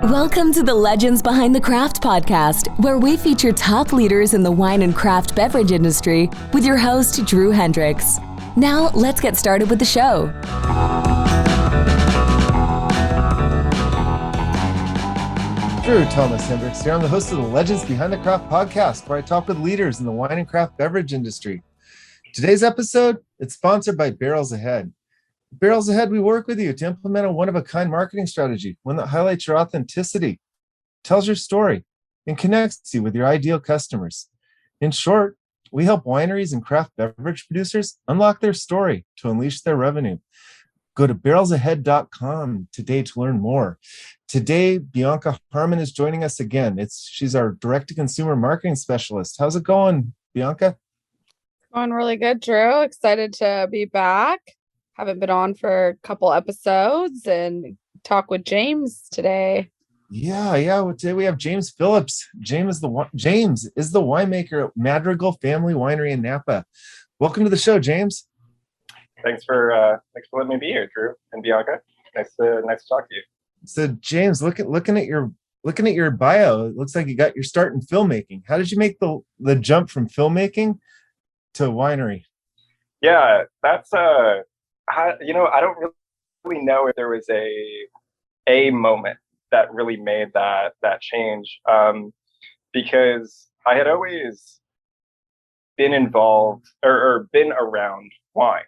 Welcome to the Legends Behind the Craft podcast, where we feature top leaders in the wine and craft beverage industry with your host, Drew Hendricks. Now, let's get started with the show. Drew Thomas Hendricks here. I'm the host of the Legends Behind the Craft podcast, where I talk with leaders in the wine and craft beverage industry. Today's episode, it's sponsored by Barrels Ahead. Barrels Ahead, we work with you to implement a one-of-a-kind marketing strategy, one that highlights your authenticity, tells your story, and connects you with your ideal customers. In short, we help wineries and craft beverage producers unlock their story to unleash their revenue. Go to barrelsahead.com today to learn more. Today, Bianca Harmon is joining us again. She's our direct-to-consumer marketing specialist. How's it going, Bianca? Going really good, Drew. Excited to be back. Haven't been on for a couple episodes and talk with James today. Yeah. Well, today we have James Phillips. James is the winemaker at Madrigal Family Winery in Napa. Welcome to the show, James. Thanks for letting me be here, Drew and Bianca. Nice to talk to you. So, James, looking at your bio, it looks like you got your start in filmmaking. How did you make the jump from filmmaking to winery? Yeah, that's I don't really know if there was a moment that really made that change, because I had always been involved or been around wine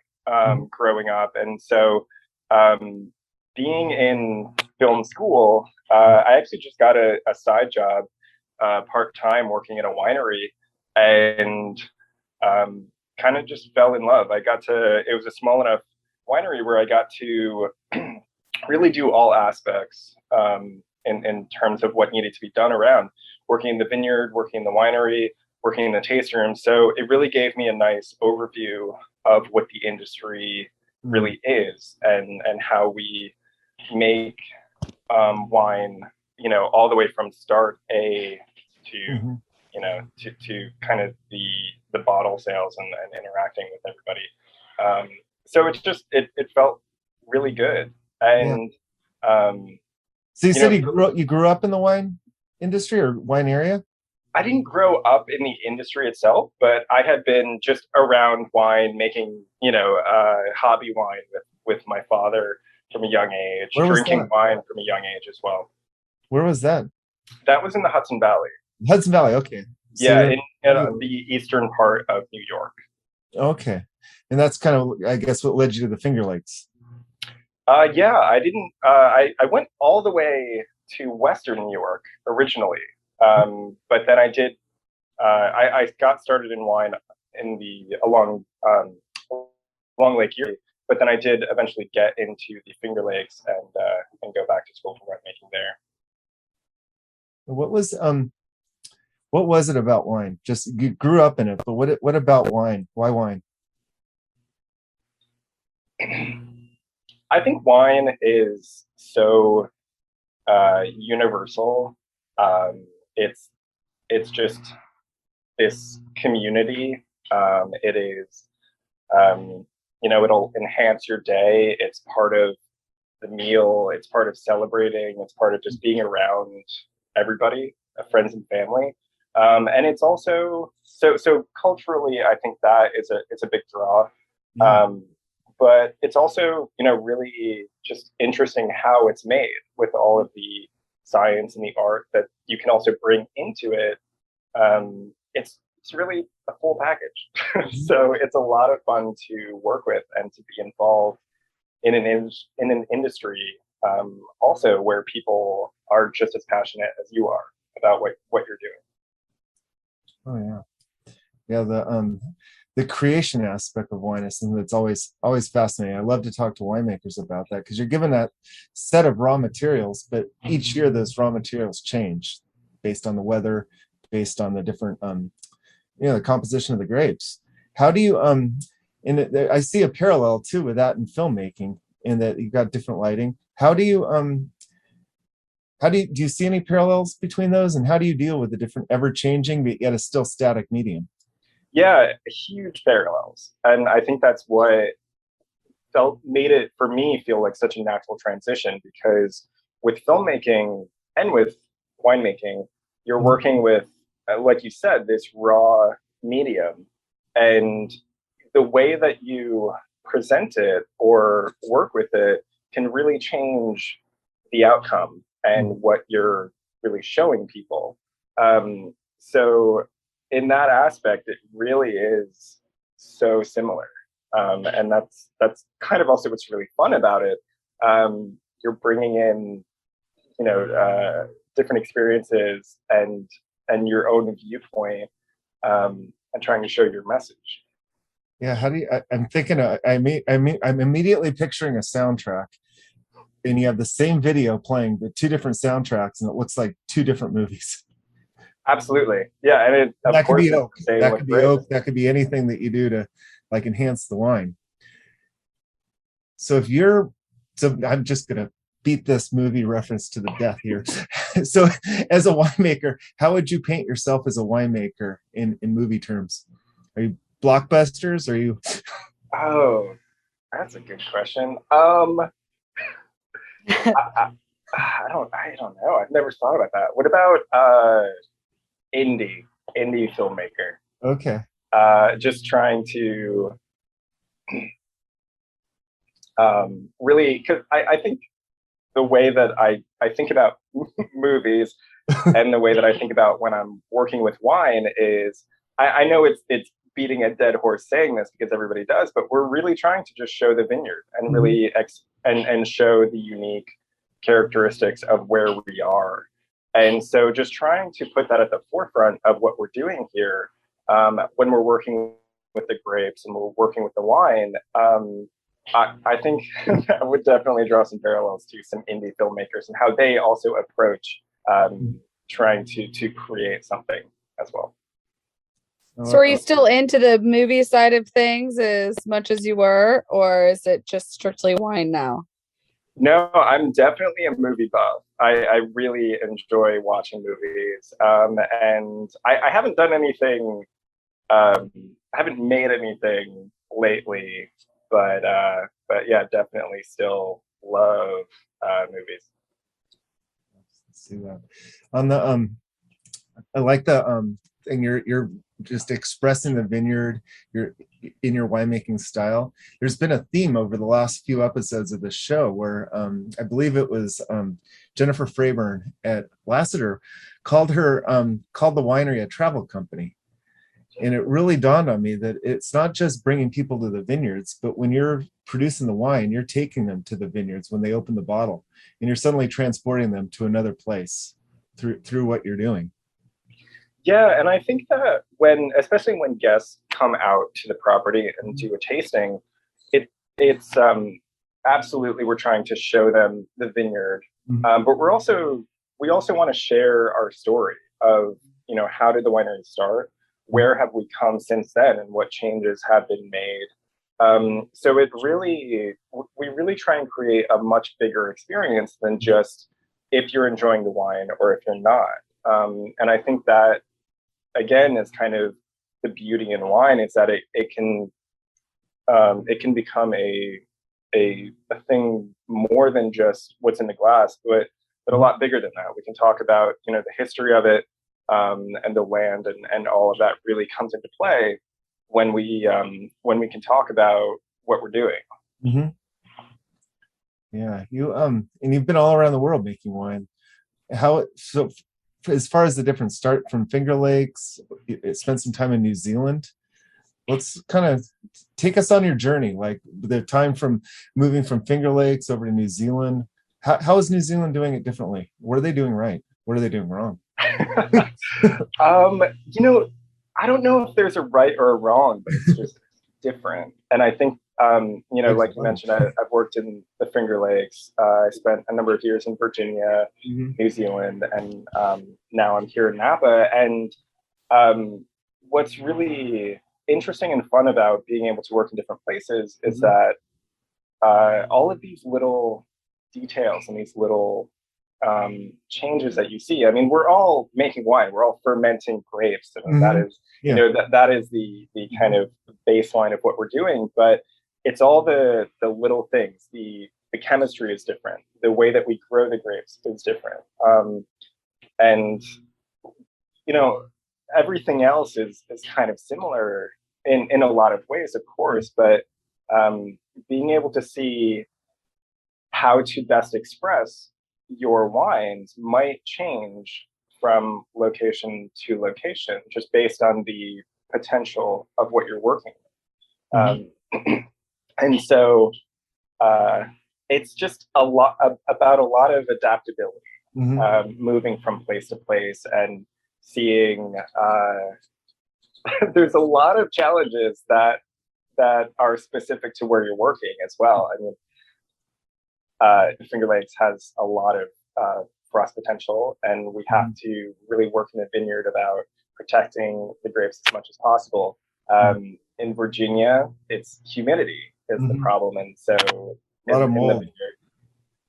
growing up, and so being in film school, I actually just got a side job part-time working at a winery, and kind of just fell in love. It was a small enough winery where I got to really do all aspects in terms of what needed to be done around working in the vineyard, working in the winery, working in the tasting room. So it really gave me a nice overview of what the industry really is and how we make wine, all the way from start A to to kind of the bottle sales and interacting with everybody. So it felt really good. And so you said you grew up in the wine industry or wine area? I didn't grow up in the industry itself, but I had been just around wine, making hobby wine with my father from a young age, drinking wine from a young age as well. Where was that? That was in the Hudson Valley. Hudson Valley, okay. So in the eastern part of New York. Okay. And that's kind of, I guess, what led you to the Finger Lakes. I didn't. I went all the way to Western New York originally, but then I did. I got started in wine along Lake Erie, but then I did eventually get into the Finger Lakes and go back to school for winemaking there. What was it about wine? Just you grew up in it, but what about wine? Why wine? I think wine is so universal. It's just this community. It is, it'll enhance your day. It's part of the meal. It's part of celebrating. It's part of just being around everybody, friends and family. And it's also so culturally, I think that it's a big draw. But it's also, really just interesting how it's made with all of the science and the art that you can also bring into it. It's really a full package. So it's a lot of fun to work with and to be involved in an industry also where people are just as passionate as you are about what you're doing. Oh yeah. The creation aspect of wine is something that's always fascinating. I love to talk to winemakers about that because you're given that set of raw materials, but each year those raw materials change based on the weather, based on the different, the composition of the grapes. How do you, I see a parallel too with that in filmmaking, in that you've got different lighting. Do you see any parallels between those, and how do you deal with the different ever-changing but yet a still static medium? Yeah, huge parallels. And I think that's what made it for me feel like such a natural transition, because with filmmaking and with winemaking, you're working with, like you said, this raw medium, and the way that you present it or work with it can really change the outcome and what you're really showing people. So in that aspect, it really is so similar. And that's kind of also what's really fun about it. You're bringing in, different experiences and your own viewpoint, and trying to show your message. Yeah, how do you? I'm thinking. I'm immediately picturing a soundtrack, and you have the same video playing, but two different soundtracks, and it looks like two different movies. Absolutely, yeah, and it, of That could course, be oak. they That look could be great. oak. That could be anything that you do to like enhance the wine. So I'm just gonna beat this movie reference to the death here. So, as a winemaker, how would you paint yourself as a winemaker in movie terms? Are you blockbusters? Are you? Oh, that's a good question. I don't know. I've never thought about that. What about indie filmmaker? Okay. Just trying to really, because I think the way that I think about movies and the way that I think about when I'm working with wine is, I know it's beating a dead horse saying this because everybody does, but we're really trying to just show the vineyard and really and show the unique characteristics of where we are. And so just trying to put that at the forefront of what we're doing here, when we're working with the grapes and we're working with the wine. I think that would definitely draw some parallels to some indie filmmakers and how they also approach trying to create something as well. So are you still into the movie side of things as much as you were, or is it just strictly wine now? No, I'm definitely a movie buff. I really enjoy watching movies. And I haven't done anything, I haven't made anything lately, but yeah, definitely still love movies. Let's see that on the I like the and you're just expressing the vineyard, you're in your winemaking style. There's been a theme over the last few episodes of the show where I believe it was Jennifer Frayburn at Lassiter called the winery a travel company. And it really dawned on me that it's not just bringing people to the vineyards, but when you're producing the wine, you're taking them to the vineyards when they open the bottle, and you're suddenly transporting them to another place through what you're doing. Yeah, and I think that especially when guests come out to the property and do a tasting, it's absolutely, we're trying to show them the vineyard, but we also want to share our story of, how did the winery start, where have we come since then, and what changes have been made. So we really try and create a much bigger experience than just if you're enjoying the wine or if you're not. And I think that, again, is kind of the beauty in wine, is that it can become a thing more than just what's in the glass, but a lot bigger than that. We can talk about, the history of it, and the land and all of that really comes into play when we can talk about what we're doing. Yeah, and you've been all around the world making wine. So as far as the different start from Finger Lakes, spent some time in New Zealand. Let's kind of take us on your journey, like the time from moving from Finger Lakes over to New Zealand. How is New Zealand doing it differently? What are they doing right? What are they doing wrong? I don't know if there's a right or a wrong, but it's just different. And I think, like you mentioned, I've worked in the Finger Lakes. I spent a number of years in Virginia, New Zealand, and now I'm here in Napa. And what's really interesting and fun about being able to work in different places is that all of these little details and these little changes that you see. I mean, we're all making wine. We're all fermenting grapes. And that is, that is the kind of baseline of what we're doing. But it's all the little things. The chemistry is different. The way that we grow the grapes is different. And you know, everything else is kind of similar in a lot of ways, of course, but being able to see how to best express your wines might change from location to location, just based on the potential of what you're working with. And so it's just a lot about a lot of adaptability, moving from place to place and seeing there's a lot of challenges that are specific to where you're working as well. I mean, Finger Lakes has a lot of frost potential, and we have to really work in the vineyard about protecting the grapes as much as possible. In Virginia, it's humidity is the problem, and so a lot of mold.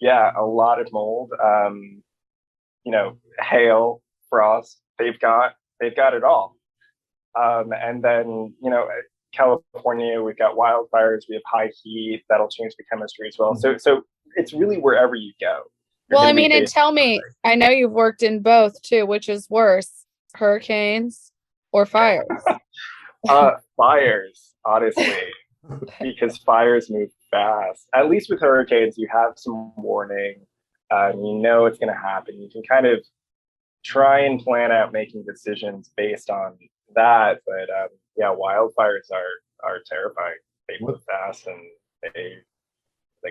Yeah, a lot of mold. You know, hail, frost. They've got it all. And then, you know, California, we've got wildfires, we have high heat, that'll change the chemistry as well. So it's really wherever you go. Well, I mean, and tell me, I know you've worked in both too, which is worse, hurricanes or fires? Fires, honestly, because fires move fast. At least with hurricanes, you have some warning. You know it's going to happen. You can kind of try and plan out making decisions based on that. But yeah, wildfires are terrifying. They move fast and they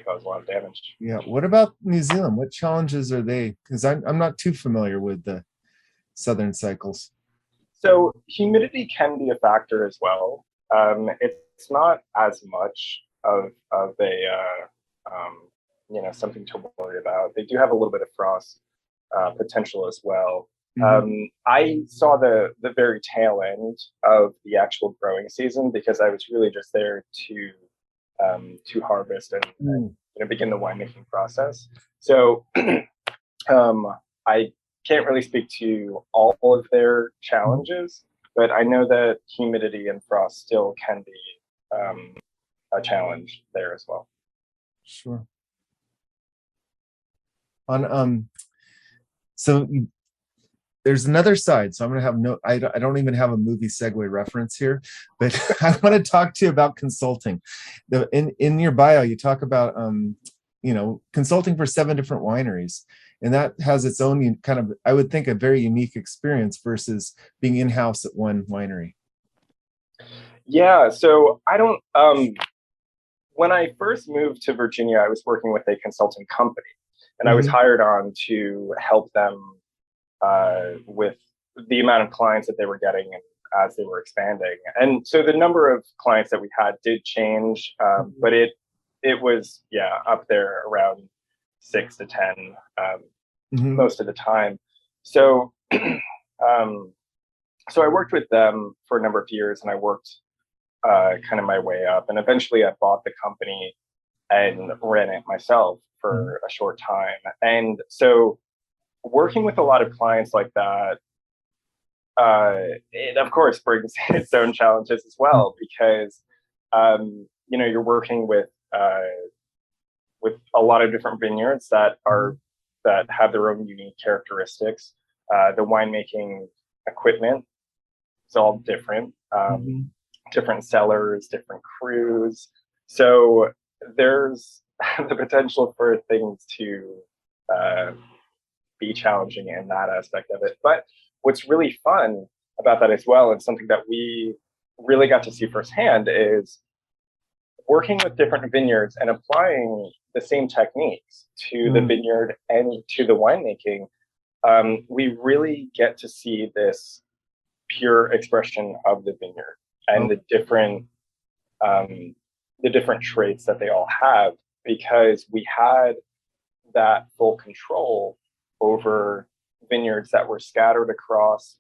cause a lot of damage. Yeah. What about New Zealand? What challenges are they? Because I'm not too familiar with the southern cycles. So humidity can be a factor as well. It's not as much of a you know, something to worry about. They do have a little bit of frost potential as well. I saw the very tail end of the actual growing season because I was really just there to harvest and you know, begin the winemaking process. So I can't really speak to all of their challenges, but I know that humidity and frost still can be a challenge there as well. Sure. So there's another side. So I'm going to have I don't even have a movie segue reference here, but I want to talk to you about consulting. In your bio, you talk about, you know, consulting for 7 different wineries, and that has its own kind of, I would think, a very unique experience versus being in-house at one winery. Yeah. So I don't, when I first moved to Virginia, I was working with a consulting company, and I was hired on to help them with the amount of clients that they were getting and as they were expanding. And so the number of clients that we had did change, but it was, yeah, up there around 6 to 10 most of the time. So so I worked with them for a number of years, and I worked kind of my way up, and eventually I bought the company and ran it myself for a short time. And so working with a lot of clients like that, it of course brings its own challenges as well, because you know, you're working with a lot of different vineyards that have their own unique characteristics. The winemaking equipment is all different, different cellars, different crews. So there's the potential for things to be challenging in that aspect of it. But what's really fun about that as well, and something that we really got to see firsthand, is working with different vineyards and applying the same techniques to the vineyard and to the winemaking. We really get to see this pure expression of the vineyard and the different traits that they all have, because we had that full control over vineyards that were scattered across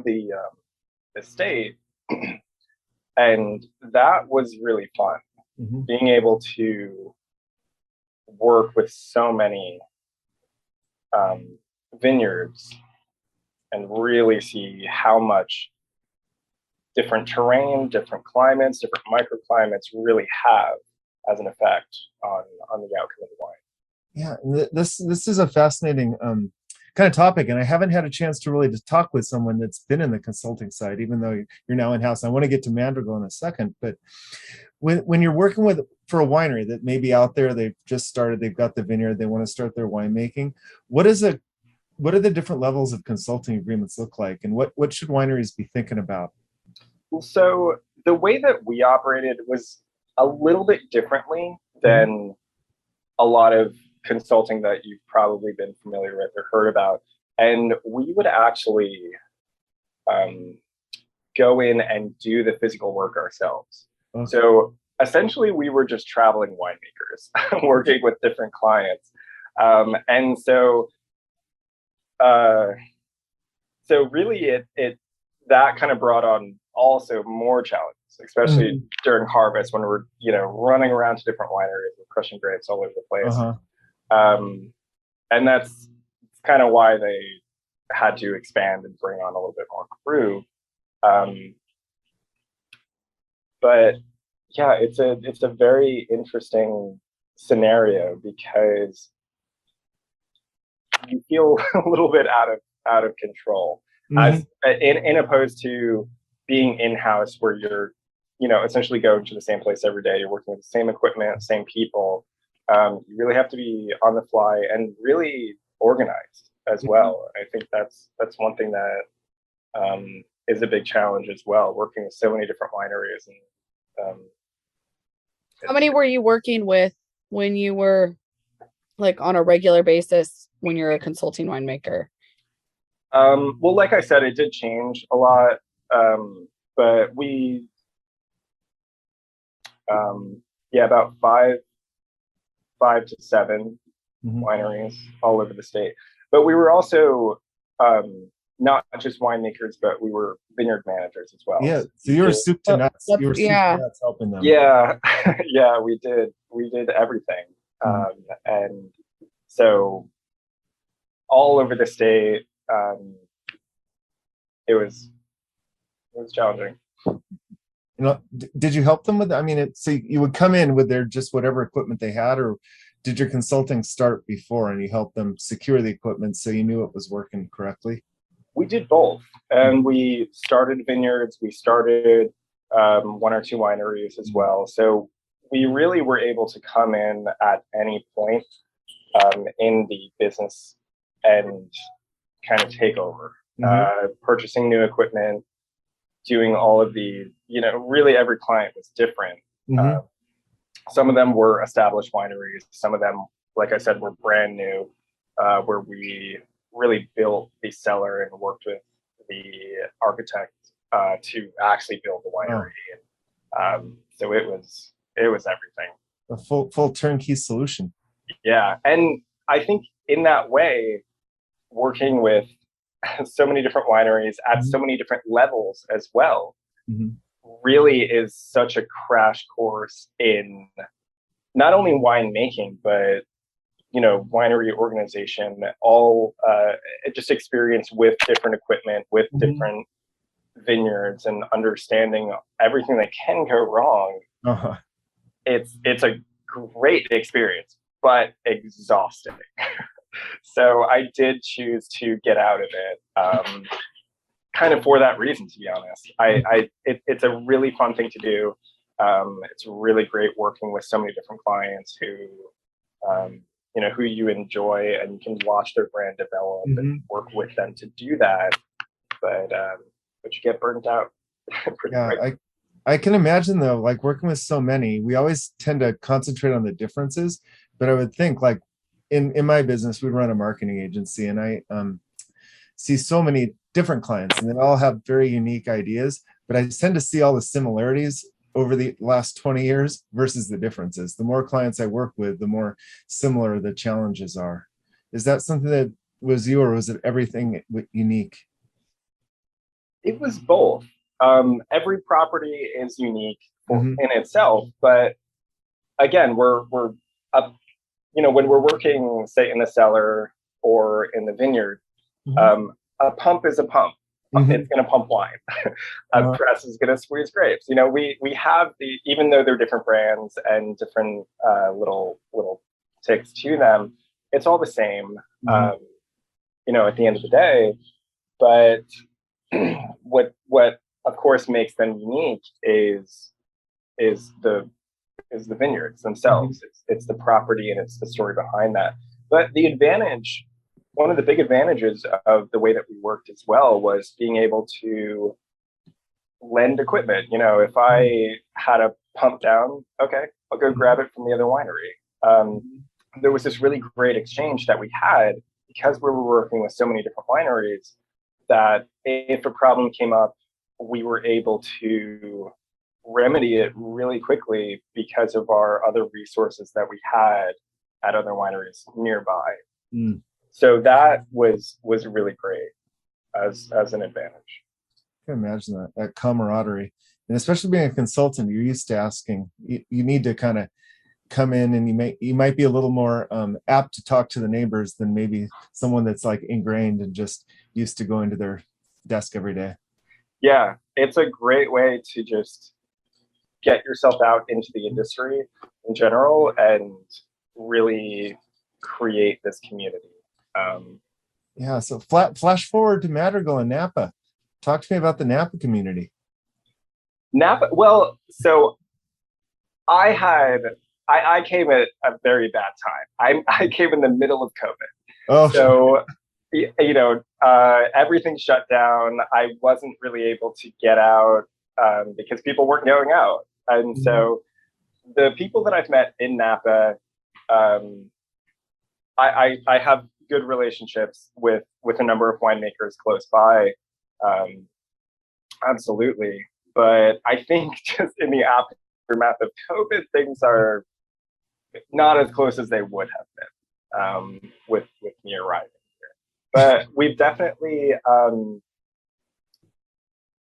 the state. And that was really fun, being able to work with so many vineyards and really see how much different terrain, different climates, different microclimates really have as an effect on the outcome of the wine. Yeah, this is a fascinating kind of topic, and I haven't had a chance to really just talk with someone that's been in the consulting side, even though you're now in-house. I want to get to Madrigal in a second, but when you're working with for a winery that may be out there, they've just started, they've got the vineyard, they want to start their winemaking. What are the different levels of consulting agreements look like, and what should wineries be thinking about? So the way that we operated was a little bit differently than a lot of consulting that you've probably been familiar with or heard about. And we would actually go in and do the physical work ourselves. Okay. So essentially, we were just traveling winemakers working with different clients. And so really it that kind of brought on also more challenges, especially during harvest when we're, running around to different wineries and crushing grapes all over the place. And that's kind of why they had to expand and bring on a little bit more crew. But yeah, it's a very interesting scenario because you feel a little bit out of control, as in opposed to being in-house where you're, essentially going to the same place every day. You're working with the same equipment, same people. You really have to be on the fly and really organized as well. I think that's one thing that is a big challenge as well, working with so many different wineries. And how many were you working with when you were like on a regular basis when you're a consulting winemaker? Well, like I said, it did change a lot, but we, about five to seven wineries all over the state. But we were also not just winemakers, but we were vineyard managers as well. Yeah, so you were soup to nuts. You were soup to nuts helping them. Yeah, yeah, we did everything, and so all over the state. It was challenging. Did you help them with? I mean, so you would come in with their just whatever equipment they had, or did your consulting start before and you helped them secure the equipment so you knew it was working correctly? We did both, and we started vineyards. We started one or two wineries as well. So we really were able to come in at any point in the business and kind of take over, purchasing new equipment, doing all of the, really every client was different. Some of them were established wineries. Some of them, like I said, were brand new, where we really built the cellar and worked with the architect to actually build the winery. So it was everything. A full turnkey solution. Yeah, and I think in that way, working with so many different wineries at so many different levels as well, really is such a crash course in not only winemaking, but winery organization, all just experience with different equipment, with different vineyards, and understanding everything that can go wrong. It's a great experience, but exhausting. So I did choose to get out of it, kind of for that reason, to be honest. It's a really fun thing to do. It's really great working with so many different clients who you enjoy, and you can watch their brand develop and work with them to do that. But you get burnt out. I can imagine though, like working with so many, we always tend to concentrate on the differences, but I would think like in my business, we run a marketing agency, and I see so many different clients, and they all have very unique ideas, but I tend to see all the similarities over the last 20 years versus the differences. The more clients I work with, the more similar the challenges are. Is that something that was you, or was it everything unique? It was both. Every property is unique in itself, but again, we're up. When we're working, say, in the cellar or in the vineyard, a pump is a pump. it's going to pump wine. A press is going to squeeze grapes. You know, we have even though they're different brands and different little ticks to them, it's all the same. You know, at the end of the day. But what of course makes them unique is the vineyards themselves. It's the property and it's the story behind that. But one of the big advantages of the way that we worked as well was being able to lend equipment. You know, if I had a pump down, okay, I'll go grab it from the other winery. There was this really great exchange that we had because we were working with so many different wineries, that if a problem came up, we were able to remedy it really quickly because of our other resources that we had at other wineries nearby. So that was really great as an advantage. I can imagine that camaraderie, and especially being a consultant, you're used to asking. You need to kind of come in, and you might be a little more apt to talk to the neighbors than maybe someone that's like ingrained and just used to going to their desk every day. Yeah, it's a great way to just get yourself out into the industry in general and really create this community. Yeah, so flash forward to Madrigal and Napa. Talk to me about the Napa community. Napa, well, so I came at a very bad time. I came in the middle of COVID. So, you know, everything shut down. I wasn't really able to get out because people weren't going out. And so the people that I've met in Napa, I have good relationships with a number of winemakers close by. Absolutely. But I think just in the aftermath of COVID, things are not as close as they would have been with me arriving here. But we've definitely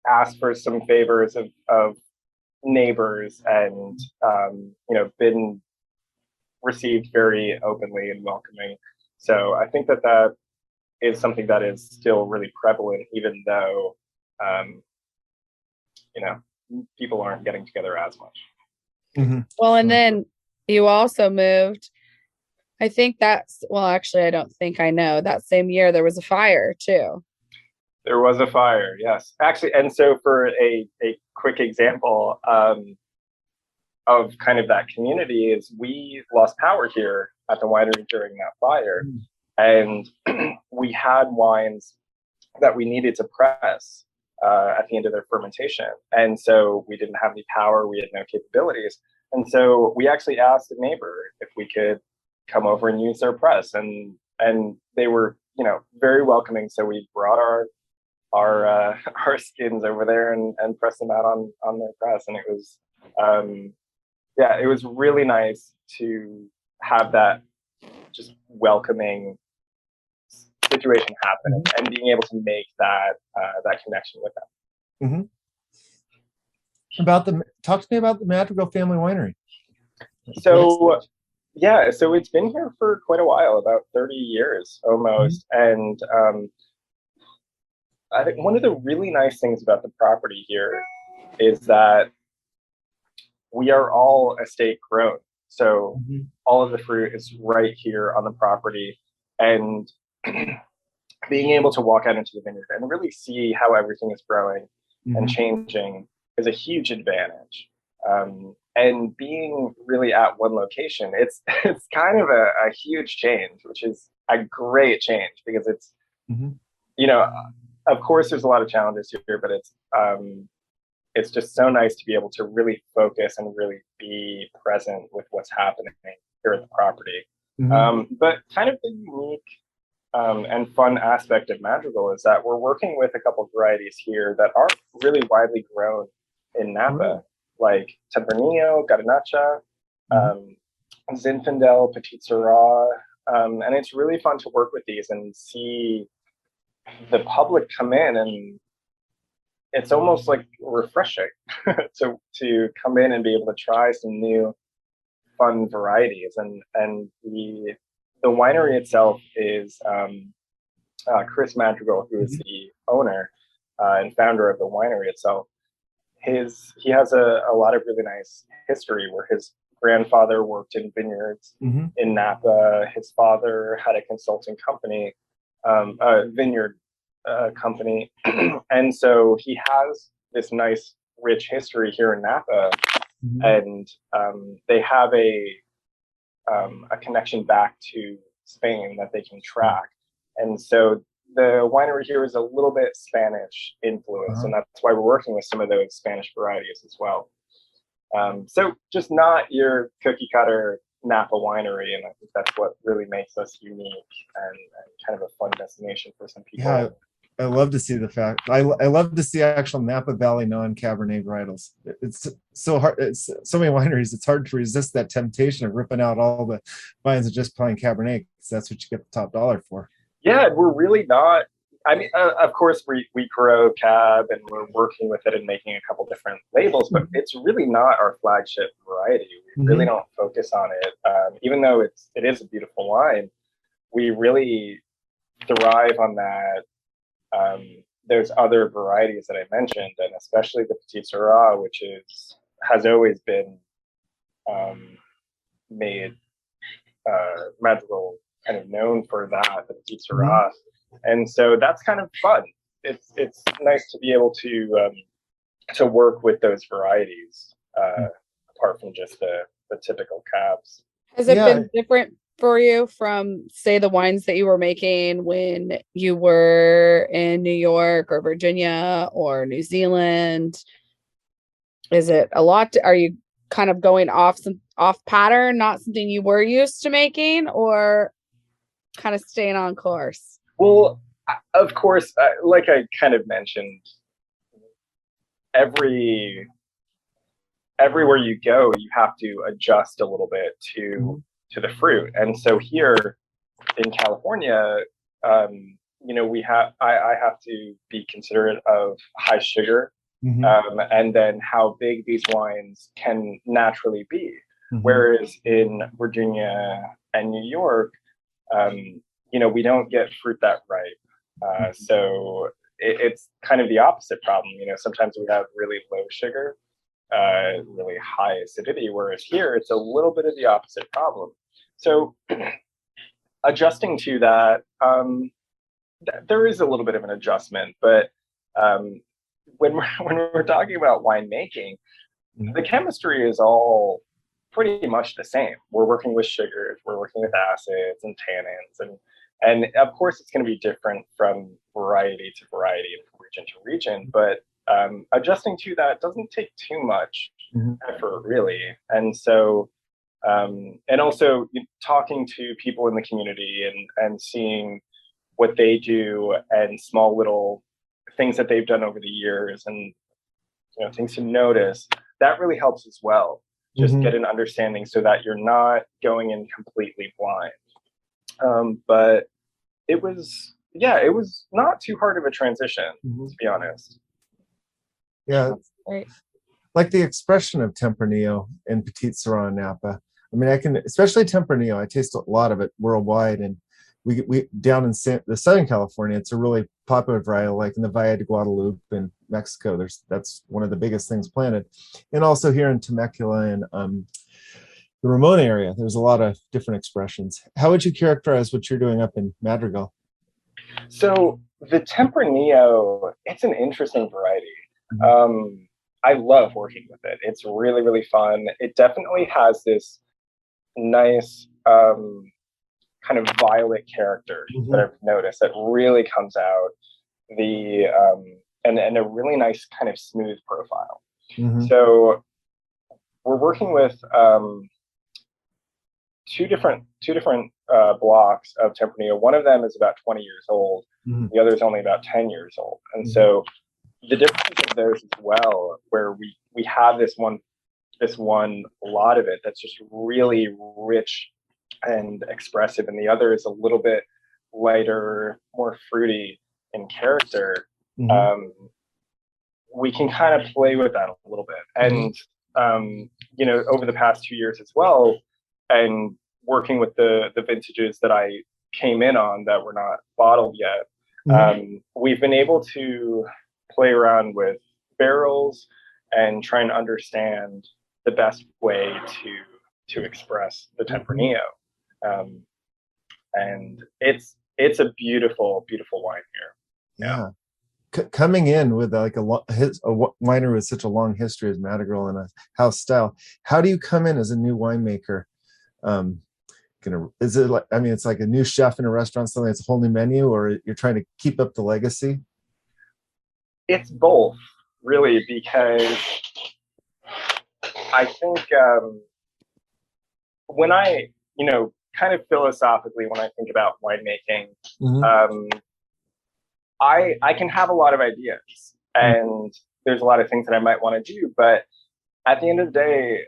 asked for some favors of neighbors and, you know, been received very openly and welcoming. So I think that is something that is still really prevalent, even though, you know, people aren't getting together as much. Well, and then you also moved. I think actually, I don't think I know. That same year, there was a fire too. There was a fire, yes. Actually, and so for a quick example of kind of that community is we lost power here at the winery during that fire. And we had wines that we needed to press at the end of their fermentation. And so we didn't have any power, we had no capabilities. And so we actually asked a neighbor if we could come over and use their press. And they were, you know, very welcoming. So we brought our skins over there and pressed them out on their press. And it was, yeah, it was really nice to have that just welcoming situation happen and being able to make that connection with them. Talk to me about the Madrigal Family Winery. So it's been here for quite a while, about 30 years almost. And I think one of the really nice things about the property here is that we are all estate grown. So all of the fruit is right here on the property, and being able to walk out into the vineyard and really see how everything is growing and changing is a huge advantage. And being really at one location, it's kind of a huge change, which is a great change because it's, you know, of course there's a lot of challenges here, but it's just so nice to be able to really focus and really be present with what's happening here at the property. But kind of the unique and fun aspect of Madrigal is that we're working with a couple of varieties here that aren't really widely grown in Napa, like Tempranillo, Garnacha, Zinfandel, Petit Syrah. And it's really fun to work with these and see the public come in, and it's almost like refreshing to come in and be able to try some new fun varieties. And the winery itself is Chris Madrigal, who is the owner. and founder of the winery itself, he has a lot of really nice history where his grandfather worked in vineyards in Napa. His father had a consulting company, a vineyard company. And so he has this nice, rich history here in Napa. And they have a connection back to Spain that they can track. And so the winery here is a little bit Spanish influence, and that's why we're working with some of those Spanish varieties as well. So just not your cookie cutter Napa winery, and I think that's what really makes us unique and kind of a fun destination for some people. Yeah, I love to see the fact. I love to see actual Napa Valley non-Cabernet varietals. It's so hard. It's so many wineries. It's hard to resist that temptation of ripping out all the vines and just playing Cabernet, because that's what you get the top dollar for. Yeah, we're really not. I mean, of course, we grow Cab and we're working with it and making a couple different labels, but it's really not our flagship variety. We really don't focus on it, even though it is a beautiful wine. We really thrive on that. There's other varieties that I mentioned, and especially the Petit Syrah, which has always been made Madrigal kind of known for that, the Petit Syrah. And so that's kind of fun. It's nice to be able to work with those varieties, apart from just the typical cabs. Has it been different for you from, say, the wines that you were making when you were in New York or Virginia or New Zealand? Is it a lot? Are you kind of going off pattern, not something you were used to making, or kind of staying on course? Well, of course, like I kind of mentioned, everywhere you go, you have to adjust a little bit to the fruit. And so here in California, I have to be considerate of high sugar, and then how big these wines can naturally be. Whereas in Virginia and New York, we don't get fruit that ripe. So it's kind of the opposite problem. Sometimes we have really low sugar, really high acidity, whereas here it's a little bit of the opposite problem. So adjusting to that, there is a little bit of an adjustment, but when we're talking about winemaking, the chemistry is all pretty much the same. We're working with sugars, we're working with acids and tannins, and of course it's going to be different from variety to variety and from region to region, but adjusting to that doesn't take too much effort, really. And so and also talking to people in the community and seeing what they do and small little things that they've done over the years, and things to notice, that really helps as well. Just get an understanding so that you're not going in completely blind. But it was not too hard of a transition, to be honest. Yeah, Right. Like the expression of Tempranillo and Petit Syrah in Napa. I mean, especially Tempranillo, I taste a lot of it worldwide, and we down in the Southern California, it's a really popular variety, like in the Valle de Guadalupe in Mexico. That's one of the biggest things planted, and also here in Temecula and the Ramona area, there's a lot of different expressions. How would you characterize what you're doing up in Madrigal? So the Tempranillo, it's an interesting variety. I love working with it. It's really, really fun. It definitely has this nice kind of violet character that I've noticed that really comes out. And a really nice kind of smooth profile. So we're working with two different blocks of Tempranillo. One of them is about 20 years old. The other is only about 10 years old. And so the difference of those as well, where we have this one lot of it that's just really rich and expressive, and the other is a little bit lighter, more fruity in character. We can kind of play with that a little bit. And over the past 2 years as well, and working with the vintages that I came in on that were not bottled yet, we've been able to play around with barrels and try and understand the best way to express the Tempranillo. And it's a beautiful, beautiful wine here. Yeah. Coming in with like a winery with such a long history as Madrigal and a house style, how do you come in as a new winemaker? Is it like, I mean, it's like a new chef in a restaurant, something that's a whole new menu, or you're trying to keep up the legacy? It's both, really, because I think when I, kind of philosophically, when I think about winemaking, I can have a lot of ideas, and there's a lot of things that I might want to do, but at the end of the day,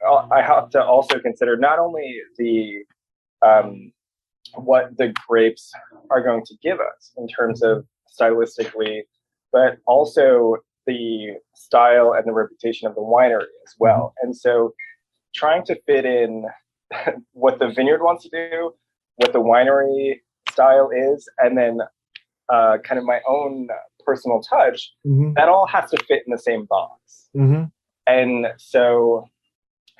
I have to also consider not only the what the grapes are going to give us in terms of stylistically, but also the style and the reputation of the winery as well. And so trying to fit in what the vineyard wants to do, what the winery style is, and then kind of my own personal touch, that all has to fit in the same box. And so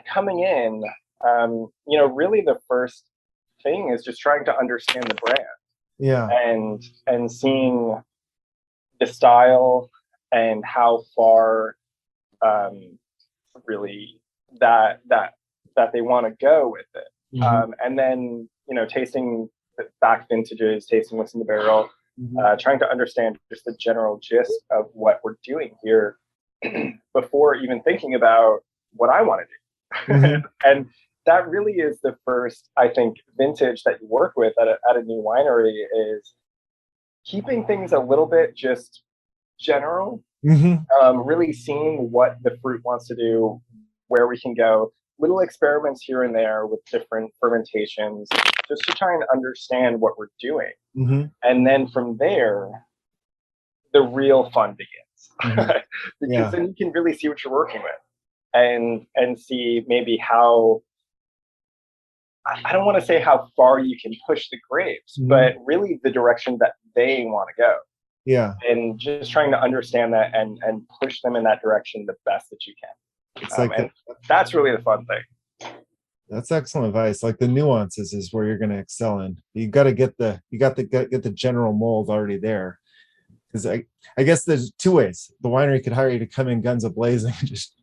coming in, really the first thing is just trying to understand the brand. And seeing the style and how far really that they want to go with it. And then, tasting back vintages, tasting what's in the barrel, trying to understand just the general gist of what we're doing here before even thinking about what I want to do. And that really is the first, I think, vintage that you work with at a new winery, is keeping things a little bit just general, really seeing what the fruit wants to do, where we can go, little experiments here and there with different fermentations, just to try and understand what we're doing. And then from there, the real fun begins. Because then you can really see what you're working with, and see maybe how, I don't want to say how far you can push the grapes, but really the direction that they want to go. And just trying to understand that and push them in that direction the best that you can. It's and that's really the fun thing. That's excellent advice. Like the nuances is where you're going to excel in. You got to get the general mold already there. Because I guess there's two ways. The winery could hire you to come in guns a-blazing and just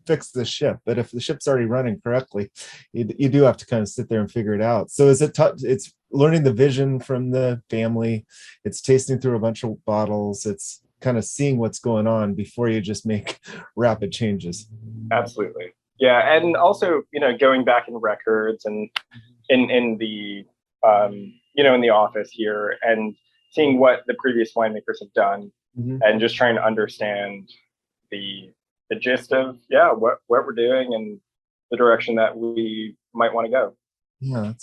fix the ship. But if the ship's already running correctly, you do have to kind of sit there and figure it out. So is it it's learning the vision from the family. It's tasting through a bunch of bottles. It's kind of seeing what's going on before you just make rapid changes. Absolutely. Yeah. And also, going back in records and in the, in the office here, and seeing what the previous winemakers have done, and just trying to understand the gist of, what we're doing and the direction that we might want to go. Yeah,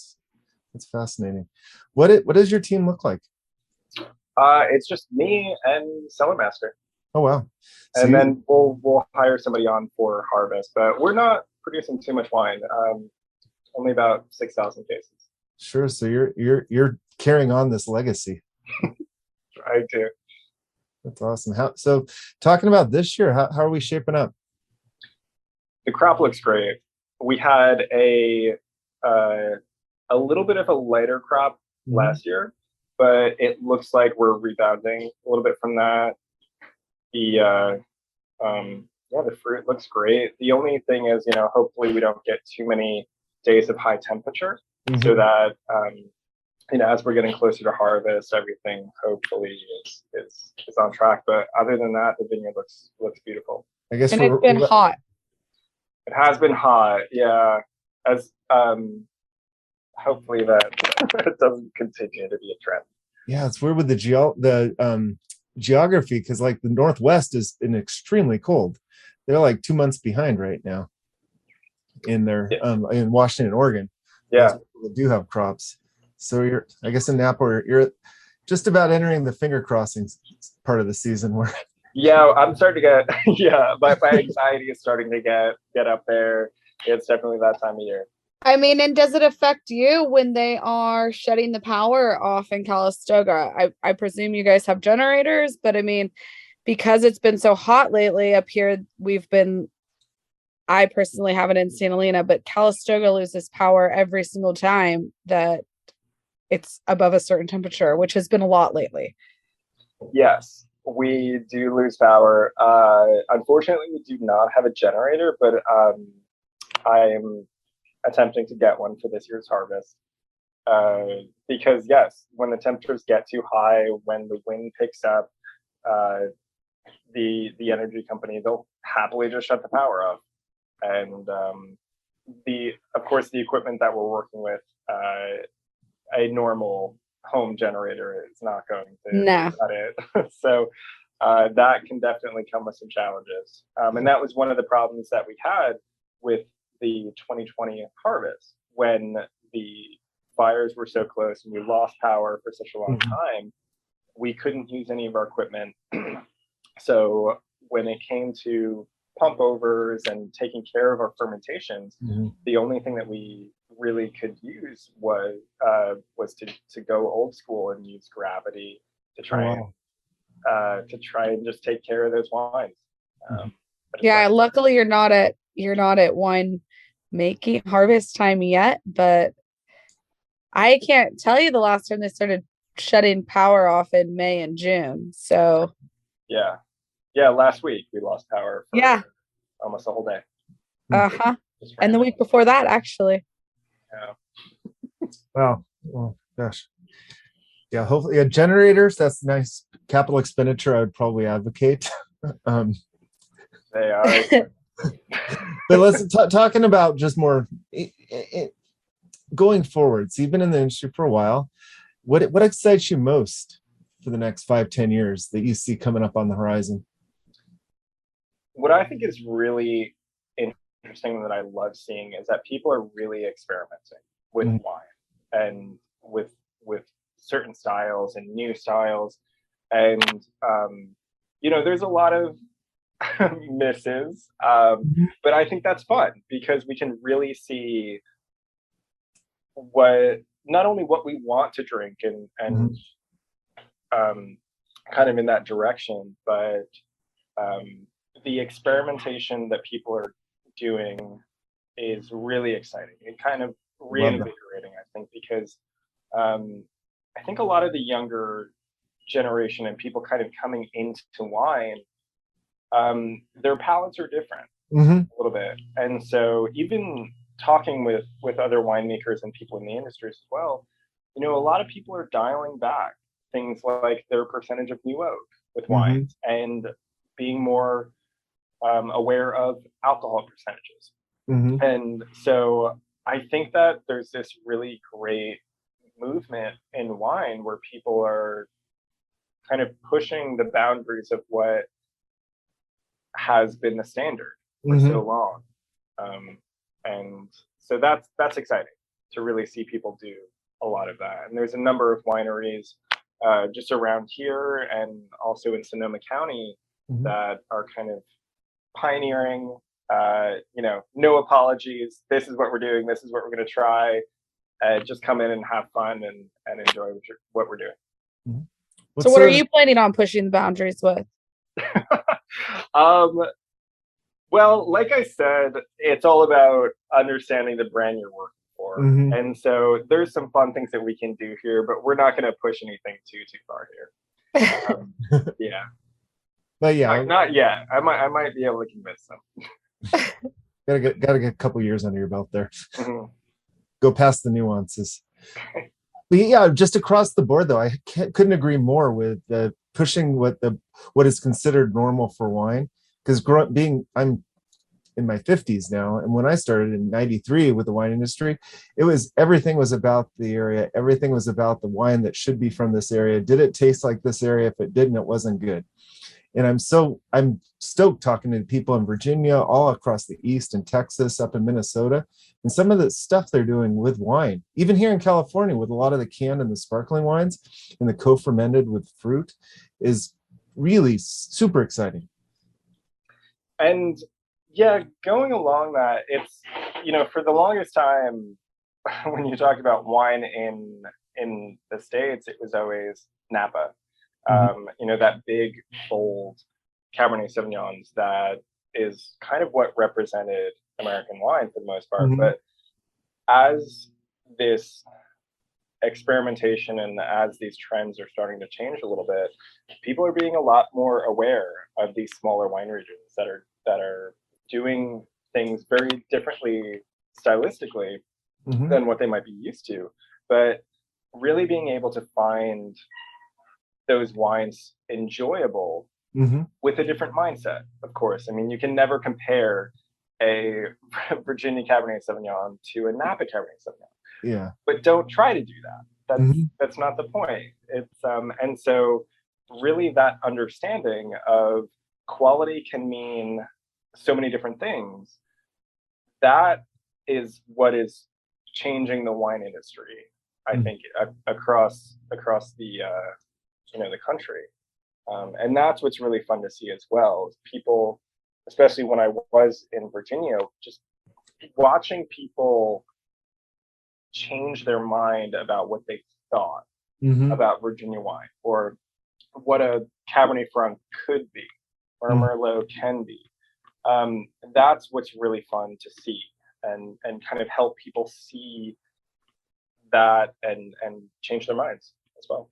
that's fascinating. What does your team look like? It's just me and Cellar Master. Oh wow! And then we'll hire somebody on for harvest, but we're not producing too much wine. Only about 6,000 cases. Sure. So you're carrying on this legacy. I do. That's awesome. So talking about this year, how are we shaping up? The crop looks great. We had a little bit of a lighter crop last year, but it looks like we're rebounding a little bit from that. The fruit looks great. The only thing is, hopefully we don't get too many days of high temperature, so that as we're getting closer to harvest, everything hopefully is on track. But other than that, the vineyard looks beautiful. I guess it's been hot. It has been hot, yeah. As hopefully that doesn't continue to be a trend. Yeah, it's weird with the geography, because like the Northwest is extremely cold. They're like 2 months behind right now in their in Washington and Oregon. Yeah, they do have crops. So I guess in Napa, you're just about entering the finger crossing part of the season where. Yeah, I'm starting to get my anxiety is starting to get up there. It's definitely that time of year. I mean, and does it affect you when they are shutting the power off in Calistoga? I presume you guys have generators, but I mean, because it's been so hot lately up here, I personally haven't in St. Helena, but Calistoga loses power every single time that it's above a certain temperature, which has been a lot lately. Yes, we do lose power. Unfortunately, we do not have a generator, but I'm attempting to get one for this year's harvest. Because yes, when the temperatures get too high, when the wind picks up, the energy company, they'll happily just shut the power off. And of course the equipment that we're working with, a normal home generator is not going to cut it. So that can definitely come with some challenges. And that was one of the problems that we had with the 2020 harvest, when the fires were so close and we lost power for such a long time. We couldn't use any of our equipment. So when it came to pump overs and taking care of our fermentations, the only thing that we really could use was to go old school and use gravity to try and just take care of those wines. Yeah, luckily you're not at wine making harvest time yet, but I can't tell you the last time they started shutting power off in May and June. So yeah, last week we lost power for almost a whole day. And the week before that, actually. Well, gosh. Yeah, hopefully, generators, that's nice capital expenditure I would probably advocate. They are. But let's talking about just more going forward. So you've been in the industry for a while. What excites you most for the next 5-10 years that you see coming up on the horizon? What I think is really interesting that I love seeing is that people are really experimenting with wine and with certain styles and new styles. And there's a lot of misses, but I think that's fun because we can really see not only what we want to drink and kind of in that direction, but the experimentation that people are doing is really exciting and kind of reinvigorating, I think, because I think a lot of the younger generation and people kind of coming into wine, their palates are different a little bit. And so even talking with other winemakers and people in the industry as well, a lot of people are dialing back things like their percentage of new oak with wines and being more aware of alcohol percentages. And so I think that there's this really great movement in wine where people are kind of pushing the boundaries of what has been the standard for so long. And so that's exciting to really see people do a lot of that. And there's a number of wineries just around here and also in Sonoma County that are kind of pioneering, no apologies. This is what we're doing. This is what we're going to try. Just come in and have fun and enjoy what we're doing. So what are you planning on pushing the boundaries with? Well, like I said, it's all about understanding the brand you're working for. And so there's some fun things that we can do here, but we're not going to push anything too far here. Yeah. But yeah, not yet. I might be able to convince them. gotta get a couple years under your belt there. Go past the nuances. But yeah, just across the board though, I couldn't agree more with pushing what is considered normal for wine. Because I'm in my 50s now, and when I started in '93 with the wine industry, everything was about the area. Everything was about the wine that should be from this area. Did it taste like this area? If it didn't, it wasn't good. And I'm stoked talking to people in Virginia, all across the East, and Texas, up in Minnesota, and some of the stuff they're doing with wine, even here in California, with a lot of the canned and the sparkling wines and the co-fermented with fruit, is really super exciting. And yeah, going along that, it's, for the longest time, when you talk about wine in the States, it was always Napa. That big, bold Cabernet Sauvignons that is kind of what represented American wine for the most part. Mhm. But as this experimentation and as these trends are starting to change a little bit, people are being a lot more aware of these smaller wine regions that are doing things very differently stylistically Mhm. than what they might be used to, but really being able to find those wines enjoyable Mhm. with a different mindset, of course. I mean, you can never compare a Virginia Cabernet Sauvignon to a Napa Cabernet Sauvignon, Yeah. but don't try to do that. Mhm. That's not the point. It's and so really that understanding of quality can mean so many different things. That is what is changing the wine industry, I Mhm. think, across the the country. And that's what's really fun to see as well. Is people, especially when I was in Virginia, just watching people change their mind about what they thought Mhm. about Virginia wine or what a Cabernet Franc could be or a Mhm. Merlot can be. That's what's really fun to see and kind of help people see that and change their minds as well.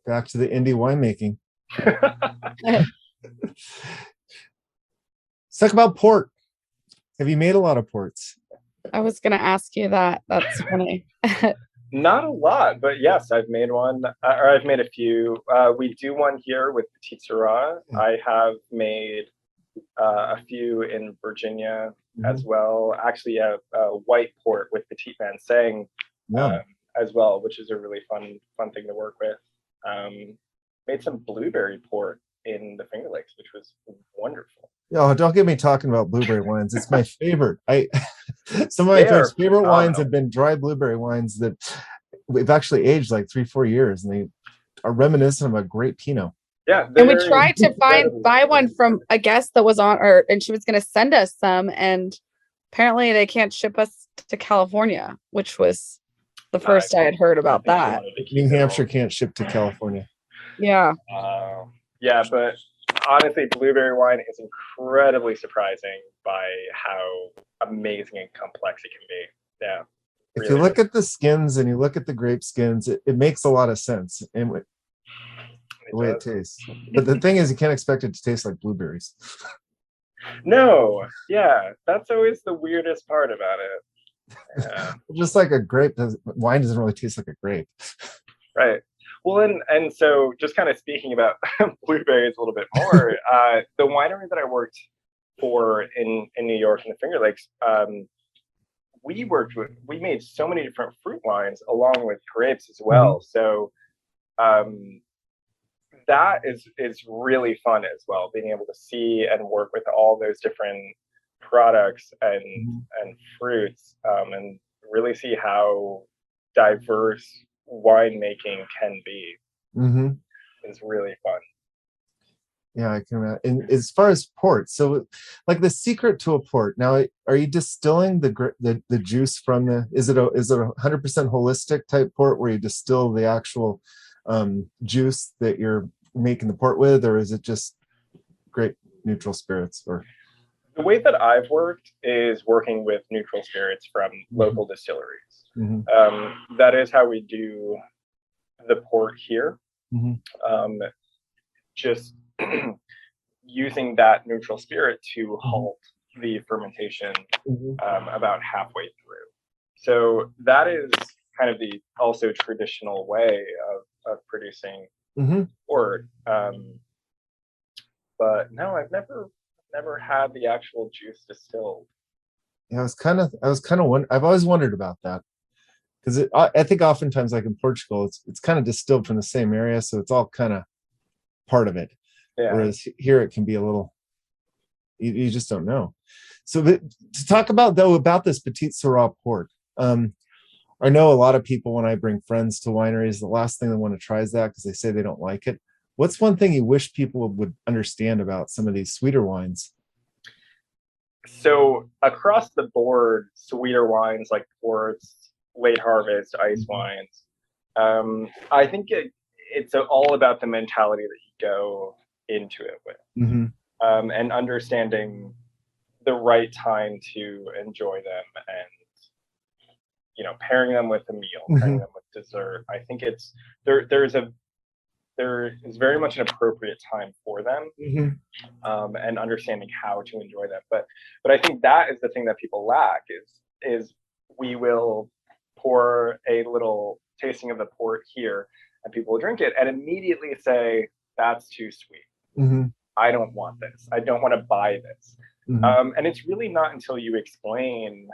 Back to the indie winemaking. Let's talk about port. Have you made a lot of ports? I was gonna ask you that. That's funny. Not a lot, but yes, I've made one, or I've made a few. We do one here with Petit Syrah. Yeah. I have made a few in Virginia as Mhm. well. Actually, a white port with Petit Manseng Yeah. as well, which is a really fun thing to work with. Made some blueberry port in the Finger Lakes, which was wonderful. Oh, don't get me talking about blueberry wines. It's my favorite. Some of my They are favorite wines phenomenal. have been dry blueberry wines that we've actually aged like 3-4 years, and they are reminiscent of a great Pinot. Yeah, And we they're tried to incredibly buy one fun. from a guest that was on, or and she was going to send us some, and apparently they can't ship us to California, which was the first I had heard I about think she that. wanted to keep New it Hampshire all. can't ship to California. Yeah. Yeah, but honestly, blueberry wine is incredibly surprising by how amazing and complex it can be. Yeah, If you really. look at the skins and you look at the grape skins, it makes a lot of sense in the way it does. tastes. But the thing is, you can't expect it to taste like blueberries. No, yeah, that's always the weirdest part about it. Yeah, Just like a grape, wine doesn't really taste like a grape. right. Well, and so just kind of speaking about blueberries a little bit more, the winery that I worked for in New York in the Finger Lakes, we made so many different fruit wines along with grapes as well. So um, that is really fun as well, being able to see and work with all those different products and fruits, and really see how diverse winemaking can be. Mm-hmm. Is really fun. Yeah, I can imagine. And as far as port, so like the secret to a port. Now, are you distilling the juice from the? Is it a 100% holistic type port where you distill the actual juice that you're making the port with, or is it just grape neutral spirits? Or The way that I've worked is working with neutral spirits from local distilleries. Mhm. That is how we do the port here. Mhm. Just using that neutral spirit to halt the fermentation about halfway through. So that is kind of the also traditional way of producing port. But no, I've never had the actual juice distilled. Yeah, I've always wondered about that because I think oftentimes, like in Portugal, it's kind of distilled from the same area, so it's all kind of part of it. Yeah. Whereas here it can be a little, you just don't know. So to talk about this Petit Syrah port, I know a lot of people, when I bring friends to wineries, the last thing they want to try is that because they say they don't like it. What's one thing you wish people would understand about some of these sweeter wines? So across the board, sweeter wines like ports, late harvest, ice wines. I think it's all about the mentality that you go into it with, Mm-hmm. and understanding the right time to enjoy them, and pairing them with a meal, pairing them with dessert. I think it's there is very much an appropriate time for them, and understanding how to enjoy them. But I think that is the thing that people lack is we will pour a little tasting of the port here, and people will drink it and immediately say, that's too sweet. I don't want this. I don't want to buy this. And it's really not until you explain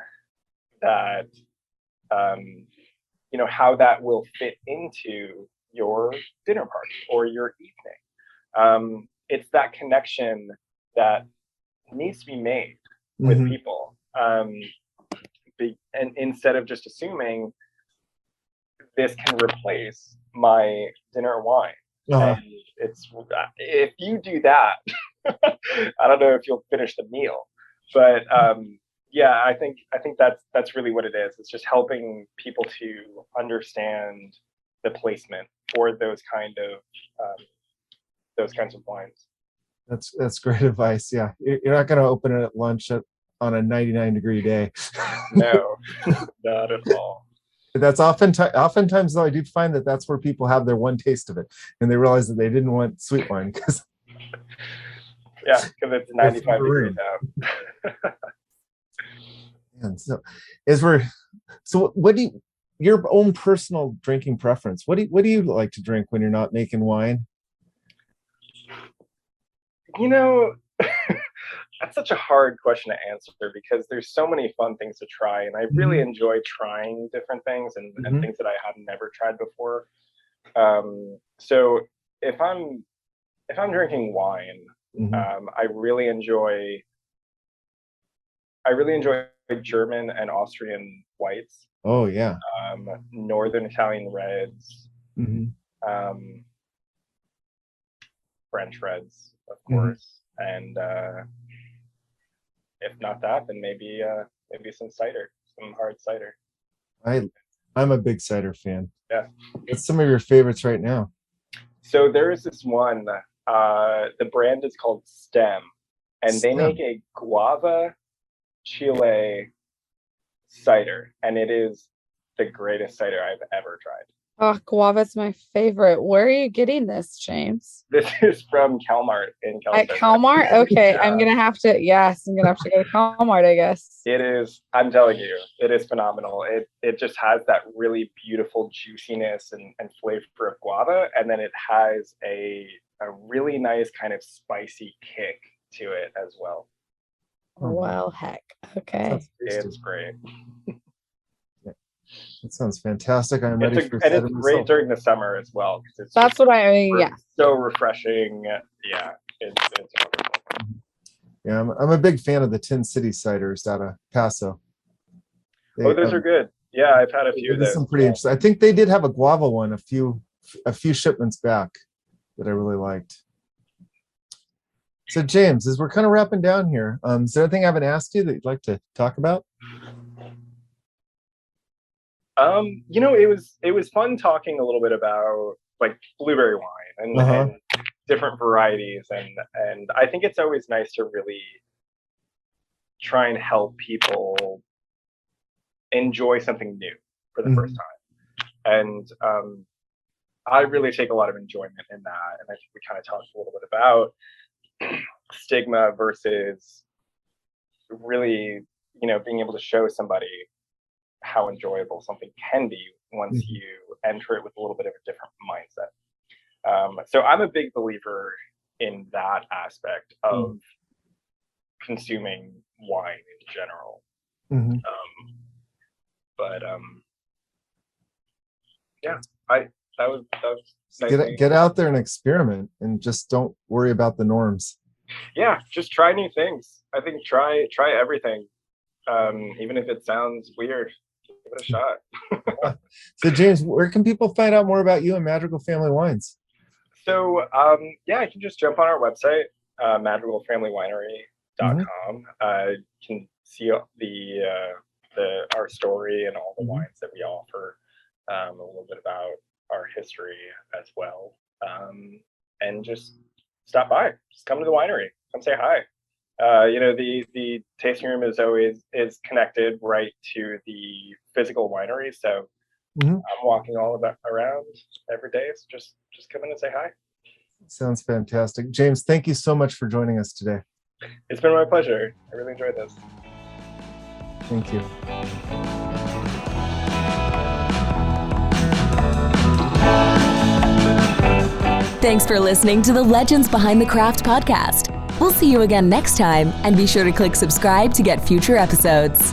that, how that will fit into your dinner party or your evening. It's that connection that needs to be made with people. And instead of just assuming this can replace my dinner wine. And it's, if you do that, I don't know if you'll finish the meal, but yeah, I think that's really what it is. It's just helping people to understand the placement for those kinds of wines. That's great advice. Yeah, you're not going to open it at lunch on a 99-degree day. No, not at all. That's oftentimes though, I do find that that's where people have their one taste of it, and they realize that they didn't want sweet wine because because it's 95 degrees out. And so what do you, your own personal drinking preference? What do you like to drink when you're not making wine? That's such a hard question to answer because there's so many fun things to try, and I really enjoy trying different things and things that I have never tried before. So if I'm drinking wine, I really enjoy German and Austrian whites. Oh yeah. Northern Italian reds, French reds, of course, and if not that, then maybe some cider, some hard cider. I'm a big cider fan. Yeah. What's some of your favorites right now? So there is this one. The brand is called Stem, and they make a guava chile cider, and it is the greatest cider I've ever tried. Oh, guava's my favorite. Where are you getting this, James? This is from Calmart in California. At Calmart? Okay, Yeah. I'm gonna have to go to Calmart, I guess. It is, I'm telling you, it is phenomenal. It just has that really beautiful juiciness and flavor of guava, and then it has a really nice kind of spicy kick to it as well. Well, heck. Okay. It's great. That sounds fantastic. I'm ready for and it's great during the summer as well, because that's what I mean. Yeah, so refreshing. Yeah, it's wonderful. Yeah, I'm a big fan of the Tin City ciders out of Paso. Those are good. Yeah, I've had a few of those. Some pretty interesting. I think they did have a guava one a few shipments back that I really liked. So James, as we're kind of wrapping down here, is there anything I haven't asked you that you'd like to talk about? It was fun talking a little bit about like blueberry wine and different varieties, and I think it's always nice to really try and help people enjoy something new for the first time. And I really take a lot of enjoyment in that, and I think we kind of talked a little bit about stigma versus really, being able to show somebody how enjoyable something can be once you enter it with a little bit of a different mindset. So I'm a big believer in that aspect of consuming wine in general. Yeah, that was nice. Get out there and experiment, and just don't worry about the norms. Yeah, just try new things. I think try everything, even if it sounds weird. Give it a shot. So James, where can people find out more about you and Madrigal Family Wines? So I can just jump on our website, madrigalfamilywinery.com. You can see our story and all the wines that we offer, a little bit about our history as well, and just stop by. Just come to the winery. Come say hi. The tasting room is connected right to the physical winery. So I'm walking all around every day. So just come in and say hi. Sounds fantastic. James, thank you so much for joining us today. It's been my pleasure. I really enjoyed this. Thank you. Thanks for listening to the Legends Behind the Craft podcast. We'll see you again next time, and be sure to click subscribe to get future episodes.